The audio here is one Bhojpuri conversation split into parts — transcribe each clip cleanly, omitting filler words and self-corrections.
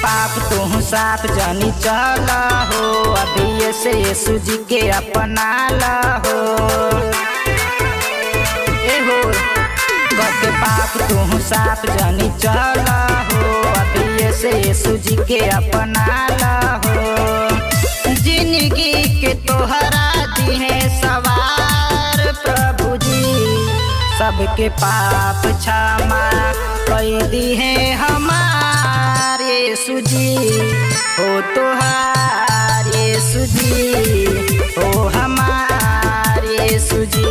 पाप तू साफ जानी चल हो, अभी से यीशु जी के अपना ला हो। ए हो घर के पाप तू साफ जानी चल हो, अभी से यीशु जी के अपना ला हो। जिंदगी के तोहरा दी है सवार प्रभु जी, सबके पाप क्षमा कई दी है हमारे यीशु जी। हो तोहार यीशु जी, हो हमारे यीशु जी,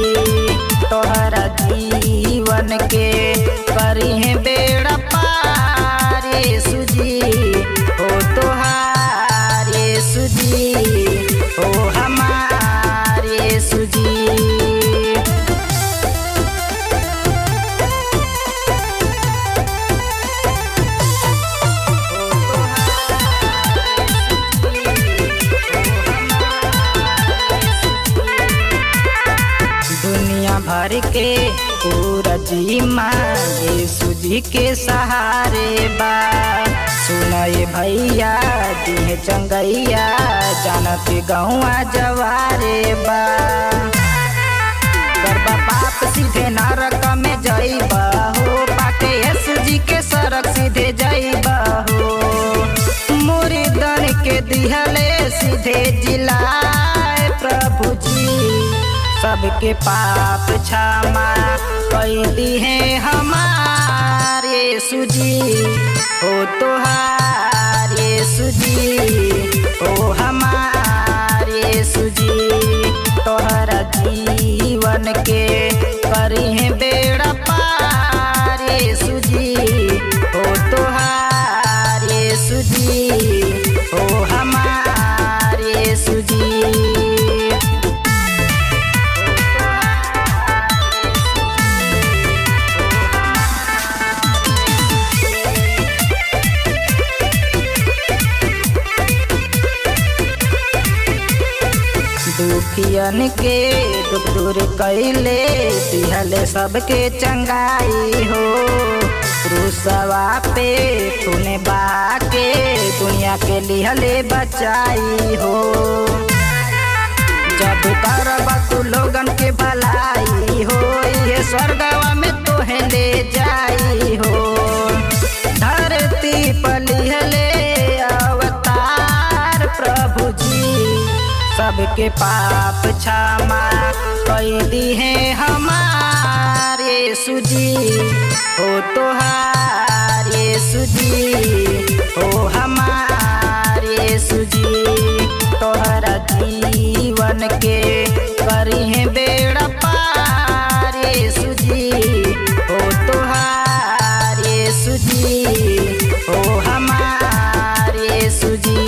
तोहरा जीवन के करी है बेड़ा पार यीशु जी। हो तोहार यीशु जी, हो हमारे यीशु जी। भर के पूरा जीमा यीशु जी के सहारे बा। सुनाए भैया दिहे चंगैया, जानत गौआ जवारे बा। करबा पाप सीधे नरक में जाइबा हो, पाके यीशु जी के सड़क सीधे जाइबा हो। मुर्दन के दिहले सीधे जिलाए प्रभु जी, सबके पाप क्षमा कई दी है हमारे यीशु जी। हो तोहार यीशु जी, हो हमारे यीशु जी, तोहरा जीवन के करी है बेड़ा पार यीशु जी। हो तोहार यीशु जी, हो हमारे यीशु जी। दुखियन के दुख दूर कैले दिहले सबके चंगाई हो। क्रूसवा पे तूने बाके दुनिया के लिहले बचाई हो। जब करब तू लोगन के भलाई हो, ये स्वर्गवा में तोहे ले जाई हो। धरती पर लिहले अवतार प्रभु जी, सबके पाप क्षमा कई दी है हमारे यीशु जी। हो तोहार यीशु जी, हो हमारे यीशु जी, तोहरा जीवन के करी है बेड़ा पार यीशु जी। हो तोहार यीशु जी, हो हमारे यीशु जी।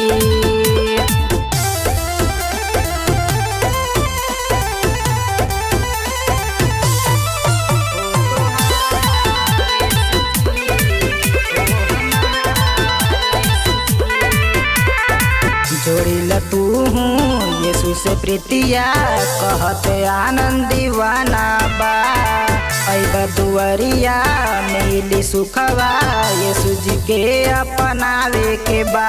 जोड़िल तू हूँ यीशु से प्रीतिया, कहते आनंद दीवाना बा। ऐबा दुआरिया मिली सुखवा, यीशु जी के अपनावे के बा।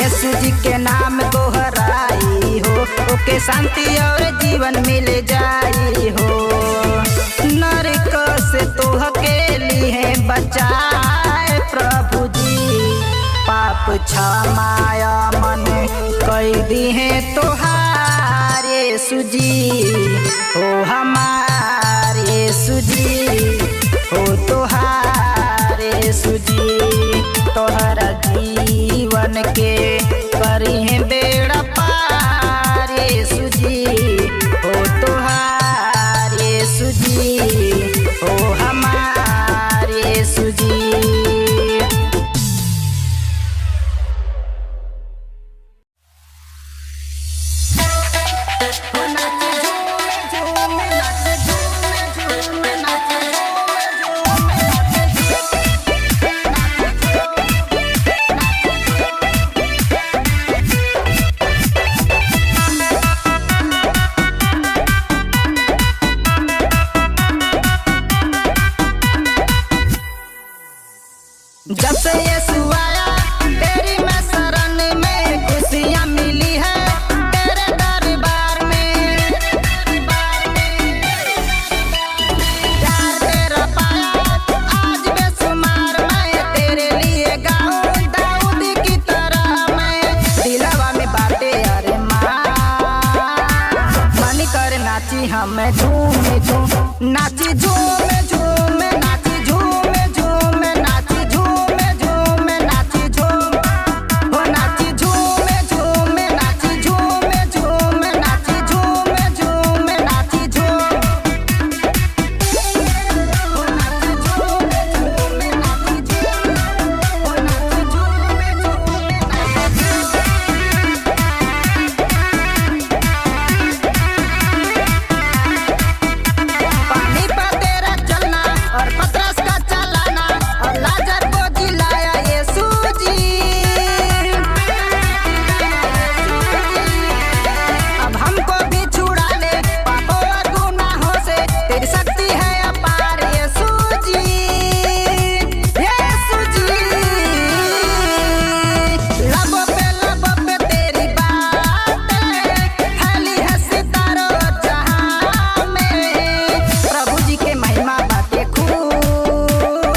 यीशु जी के नाम दोहराई हो, ओके शांति और जीवन मिल जाई हो। नरक से तोहके लिए बचाए प्रभु जी, पाप क्षमाया मन कई दी है तोहार यीशु जी। हो हमारे यीशु जी, हो तोहार यीशु जी, तोहरा जीवन के करी है बेड़ा पार यीशु जी। हो तोहार यीशु जी, हो हमारे यीशु जी। नाची हम झूम झूम नाची झूम झूम नाची झूम झूम नाची झूम झूम नाची झूम हो नाची झूम झूम नाची झूम झूम नाची झूम झूम नाची झूम हो नाची झूम झूम नाची झूम हो नाची झूम झूम नाची पानी पे तेरा चलना और पतरस का चलाना और लाजर को जिलाया यीशु जी। अब हमको भी छुड़ा ले पापों और गुनाहों से, तेरी शक्ति है अपार यीशु जी। यीशु जी लबों पे तेरी बातें फैली है सितारों जहां में। प्रभु जी के महिमा बातें खूब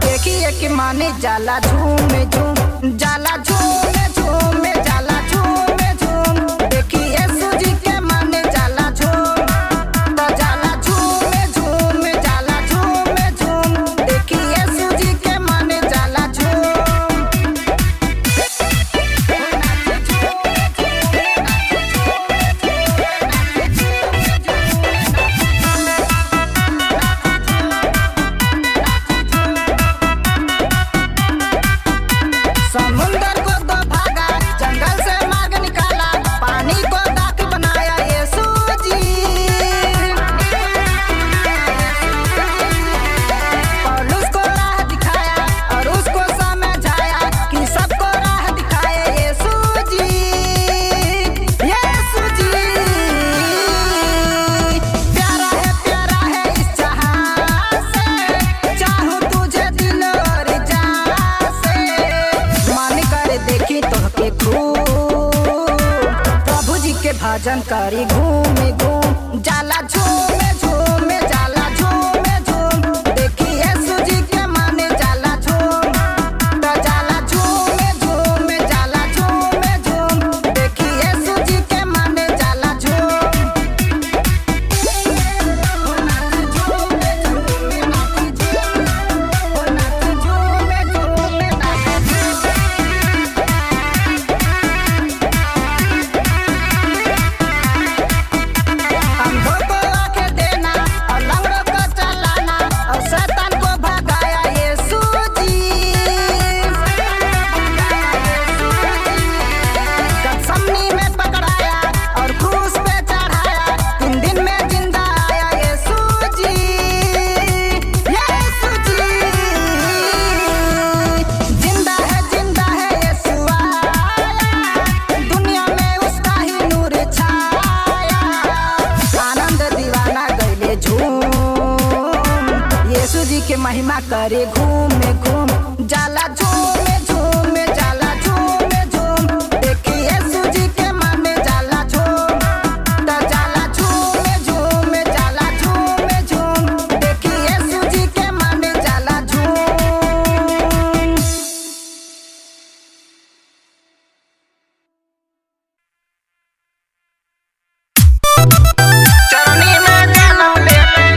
देखिए कि माने जाला झूम झूम जाला झूम झूम जाला झूम झूम देखिए यीशु जी के माने जाला झूम तो जाला झूम झूम जाला झूम झूम देखिए यीशु जी के माने जाला झूम नाची झूम समुंदर को दो भागा जंगल से मार्ग निकाला पानी को दाख बनाया यीशु जी। पौलुस को राह दिखाया और उसको समझाया कि सबको राह दिखाए यीशु जी। यीशु जी प्यारा है इस जहां से, चाहूं तुझे दिल और जान से। मन कर देखी तोहके खूब प्रभु जी के भजन करी घूम घूम जाला झूम झूम जाला झूम झूम देखी यीशु जी के माने जाला झूम तो जाला झूम झूम जाला झूम झूम देखी यीशु जी के माने जाला झूम हो नाची झूम झूम नाची झूम हो नाची झूम झूम नाची अंधों को आंखें देना और लंगड़ों को चलाना और शैतान को भगाया यीशु जी। गतसमनी में पकड़ाया और क्रूस पे चढ़ाया, 3 दिन में जिंदा आया यीशु जी। यीशु जी जिंदा है यीशु आया, दुनिया में उसका ही नूर छाया। आनंद दीवाना गईले झूम यीशु जी के महिमा करे घूम घूम जाला झूम झूम जाला झूम झूम देखी यीशु जी के माने जाला झूम तो जाला झूम झूम जाला झूम झूम देखी यीशु जी के माने जाला झूम। चरनी में देना बेले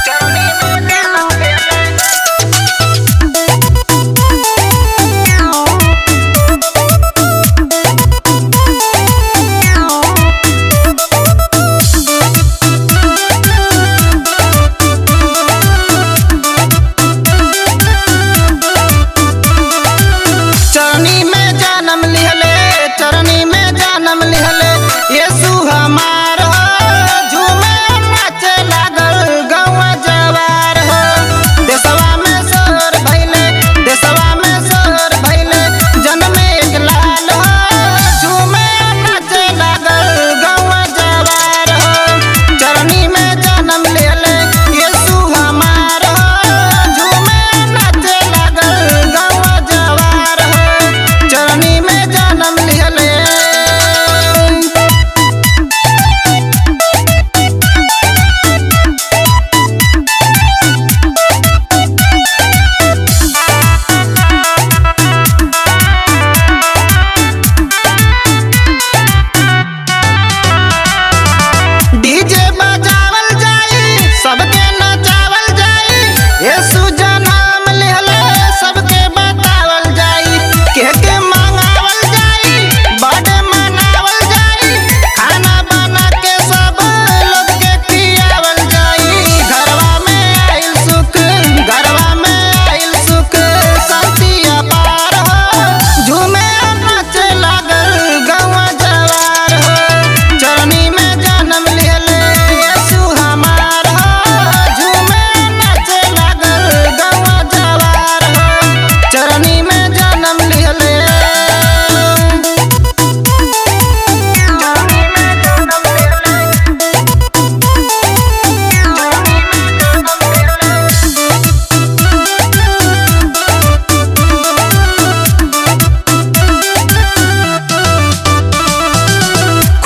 चरनी में देना बेले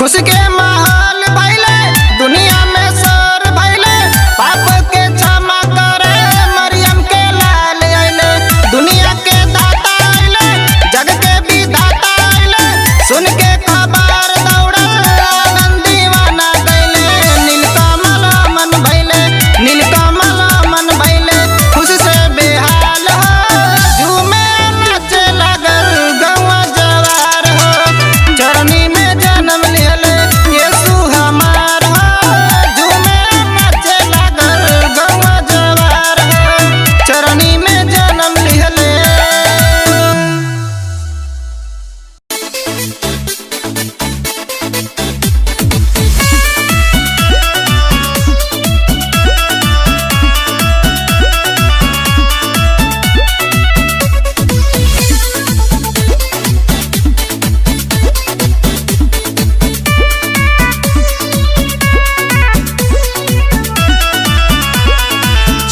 खुश के माहौल भइले दुनिया में शोर भइले पाप के क्षमा करे मरियम के लाल आइले दुनिया के दाता आइले जग के विधाता आइले सुन के खबर दौड़ल आनंद दीवाना गइले नीलकमल मन भइले नीलकमल मन भइले खुश से बेहाल हो झूमे नाचे लगल गौवा जवार हो चरनी में जन्म लिहले यीशु हमार हो झूमे नाचे लगल गौवा जवार हो चरनी में जन्म लिहले।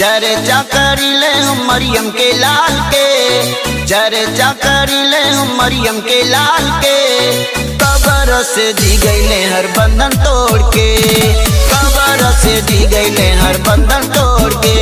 चर्चा करिले हम मरियम के लाल के चर्चा करिले हम मरियम के लाल के कब्र से दी गईले हर बंधन तोड़ के कब्र से दी गईले हर बंधन तोड़ के।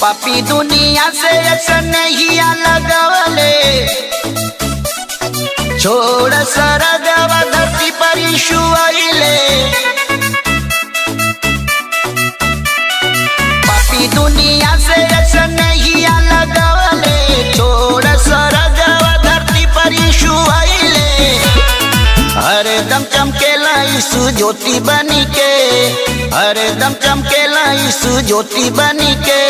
पापी दुनिया से अक्सर नहीं लगवले छोड़ सरगवा धरती पर यीशु आइले पापी दुनिया से अक्सर नहीं लगवले छोड़ सरगवा धरती पर यीशु आइले हरदम चमकेला यीशु ज्योति बनी के हरदम चमकेला यीशु ज्योति बनी के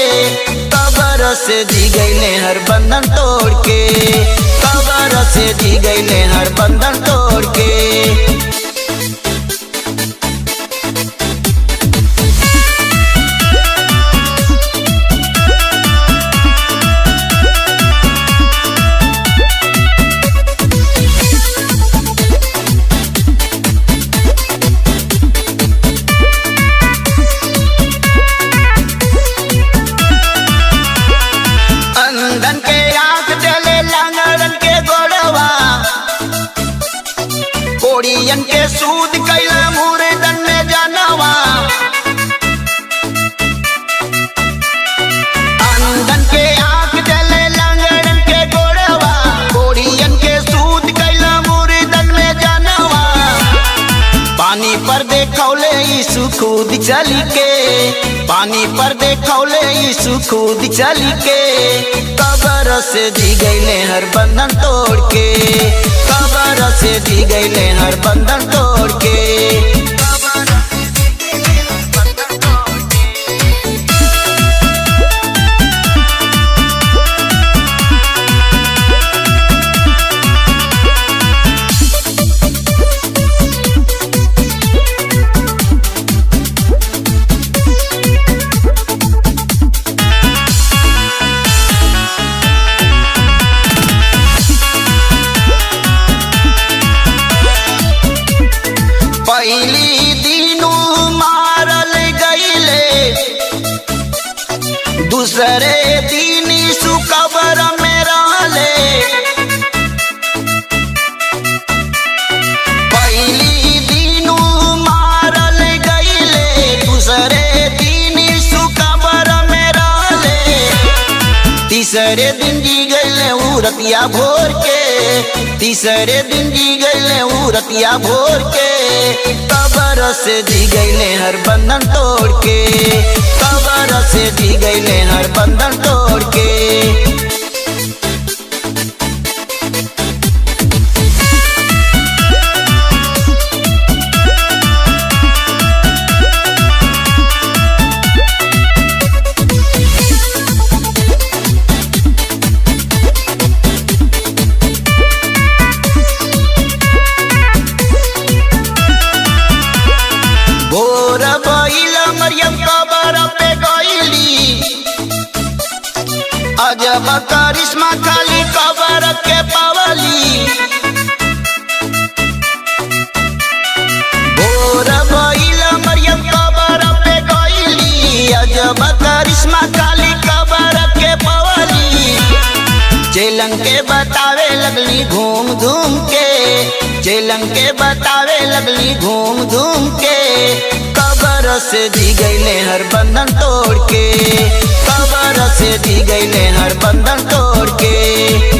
कब्र से दी गईले हर बंधन तोड़ के कब्र से दी गईले हर बंधन तोड़ के। अंधन के आँख जले लांगड़न के गोड़वा कोड़ियन के सूद कैला मुर्दन में जानवा अंधन के आँख जले लांगड़न के गोड़वा कोड़ियन के सूद कैला मुर्दन में जानवा पानी पर देखौले यीशु खुद चली के पानी पर देखौले यीशु खुद चली के कब्र से दी गईले हर बंधन तोड़ के कब्र से दी गईले हर बंधन तोड़ के। पहली दिनू मारल गईले दूसरे दिन यीशु कब्र में रहले पहली दिनू मारल गईले दूसरे दिन यीशु कब्र में रहले तीसरे दिन जी गईले उरतिया भोर के तीसरे दिन जी गईले उरतिया भोर के कब्र से दी गईले हर बंधन तोड़ के कब्र से दी गईले हर बंधन तोड़ के। करिश्मा खाली कबर के पवली। भोर भइल मरियम कबर पे गइली, अजब करिश्मा खाली कबर के पवली। चेलन के बतावे लगली घूम घूम के, चेलन के बतावे लगली घूम घूम के। कबर से दी गईले हर बंधन तोड़ के, कबर से दी गईले हर बंधन तोड़ के।